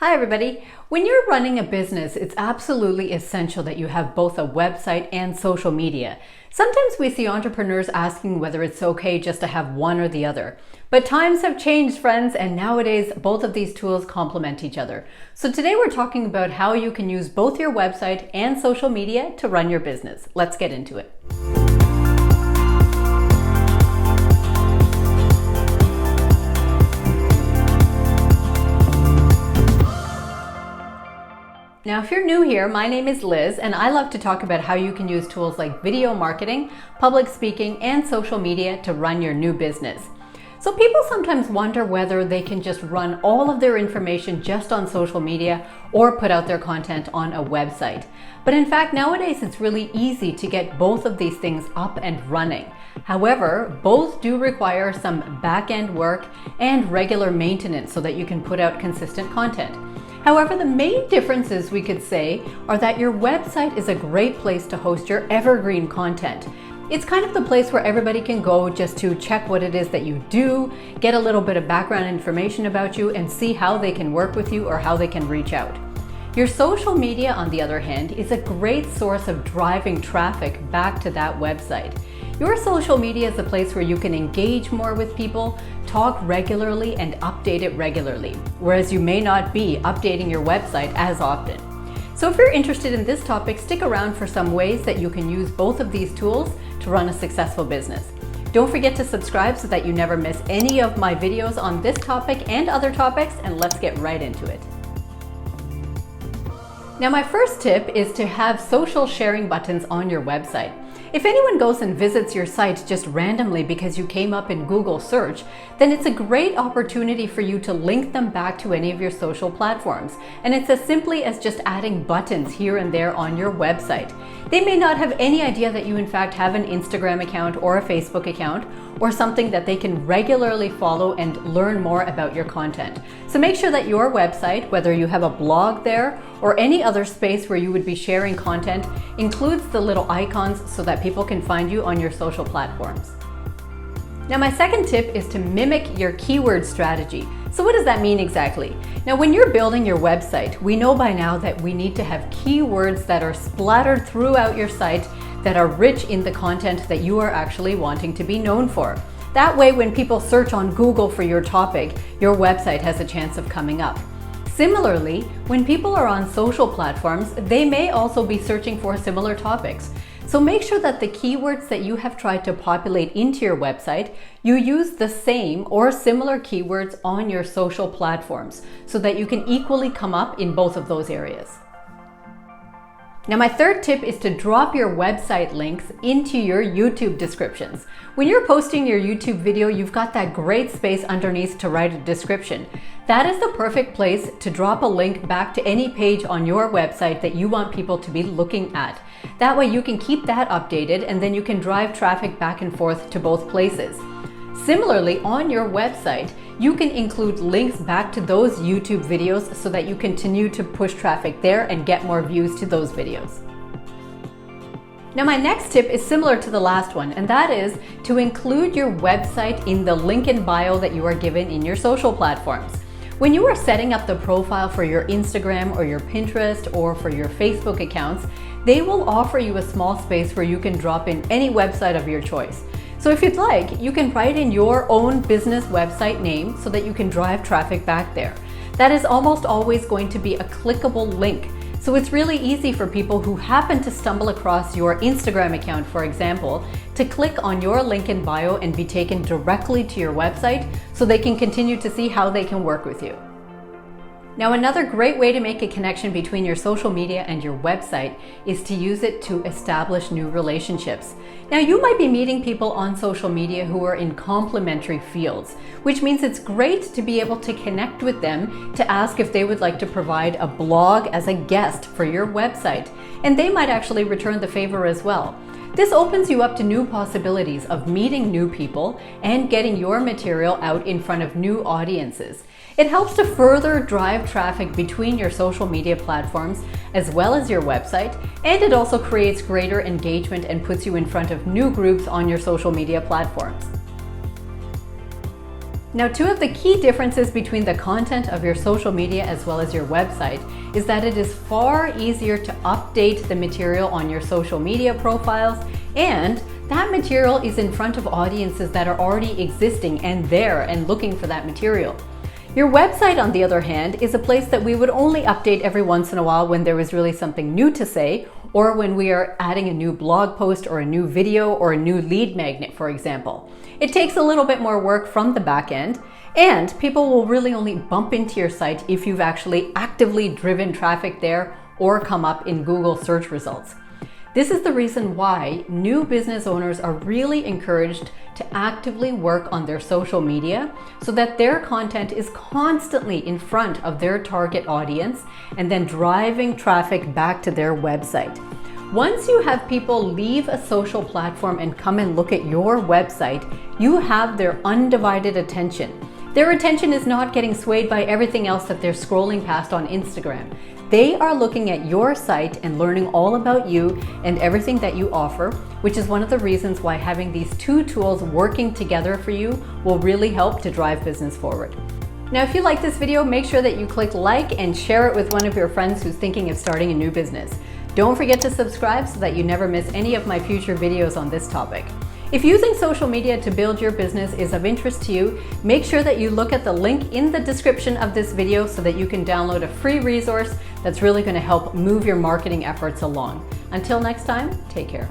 Hi everybody. When you're running a business, it's absolutely essential that you have both a website and social media. Sometimes we see entrepreneurs asking whether it's okay just to have one or the other. But times have changed, friends, and nowadays both of these tools complement each other. So today we're talking about how you can use both your website and social media to run your business. Let's get into it. Now, if you're new here, my name is Liz, and I love to talk about how you can use tools like video marketing, public speaking, and social media to run your new business. So people sometimes wonder whether they can just run all of their information just on social media or put out their content on a website. But in fact, nowadays it's really easy to get both of these things up and running. However, both do require some back-end work and regular maintenance so that you can put out consistent content. However, the main differences we could say are that your website is a great place to host your evergreen content. It's kind of the place where everybody can go just to check what it is that you do, get a little bit of background information about you, and see how they can work with you or how they can reach out. Your social media, on the other hand, is a great source of driving traffic back to that website. Your social media is a place where you can engage more with people, talk regularly, and update it regularly, whereas you may not be updating your website as often. So if you're interested in this topic, stick around for some ways that you can use both of these tools to run a successful business. Don't forget to subscribe so that you never miss any of my videos on this topic and other topics, and let's get right into it. Now, my first tip is to have social sharing buttons on your website. If anyone goes and visits your site just randomly because you came up in Google search, then it's a great opportunity for you to link them back to any of your social platforms. And it's as simply as just adding buttons here and there on your website. They may not have any idea that you in fact have an Instagram account or a Facebook account or something that they can regularly follow and learn more about your content. So make sure that your website, whether you have a blog there or any other space where you would be sharing content, includes the little icons so that people can find you on your social platforms. Now, my second tip is to mimic your keyword strategy. So what does that mean exactly? Now, when you're building your website, we know by now that we need to have keywords that are splattered throughout your site that are rich in the content that you are actually wanting to be known for. That way, when people search on Google for your topic, your website has a chance of coming up. Similarly, when people are on social platforms, they may also be searching for similar topics. So make sure that the keywords that you have tried to populate into your website, you use the same or similar keywords on your social platforms so that you can equally come up in both of those areas. Now, my third tip is to drop your website links into your YouTube descriptions. When you're posting your YouTube video, you've got that great space underneath to write a description. That is the perfect place to drop a link back to any page on your website that you want people to be looking at. That way you can keep that updated and then you can drive traffic back and forth to both places. Similarly, on your website, you can include links back to those YouTube videos so that you continue to push traffic there and get more views to those videos. Now, my next tip is similar to the last one, and that is to include your website in the link in bio that you are given in your social platforms. When you are setting up the profile for your Instagram or your Pinterest or for your Facebook accounts, they will offer you a small space where you can drop in any website of your choice. So if you'd like, you can write in your own business website name so that you can drive traffic back there. That is almost always going to be a clickable link. So it's really easy for people who happen to stumble across your Instagram account, for example, to click on your link in bio and be taken directly to your website so they can continue to see how they can work with you. Now, another great way to make a connection between your social media and your website is to use it to establish new relationships. Now, you might be meeting people on social media who are in complementary fields, which means it's great to be able to connect with them to ask if they would like to provide a blog as a guest for your website, and they might actually return the favor as well. This opens you up to new possibilities of meeting new people and getting your material out in front of new audiences. It helps to further drive traffic between your social media platforms as well as your website, and it also creates greater engagement and puts you in front of new groups on your social media platforms. Now, two of the key differences between the content of your social media as well as your website is that it is far easier to update the material on your social media profiles, and that material is in front of audiences that are already existing and there and looking for that material. Your website, on the other hand, is a place that we would only update every once in a while when there is really something new to say, or when we are adding a new blog post or a new video or a new lead magnet, for example. It takes a little bit more work from the back end, and people will really only bump into your site if you've actually actively driven traffic there or come up in Google search results. This is the reason why new business owners are really encouraged to actively work on their social media so that their content is constantly in front of their target audience and then driving traffic back to their website. Once you have people leave a social platform and come and look at your website, you have their undivided attention. Their attention is not getting swayed by everything else that they're scrolling past on Instagram. They are looking at your site and learning all about you and everything that you offer, which is one of the reasons why having these two tools working together for you will really help to drive business forward. Now, if you like this video, make sure that you click like and share it with one of your friends who's thinking of starting a new business. Don't forget to subscribe so that you never miss any of my future videos on this topic. If using social media to build your business is of interest to you, make sure that you look at the link in the description of this video so that you can download a free resource that's really going to help move your marketing efforts along. Until next time, take care.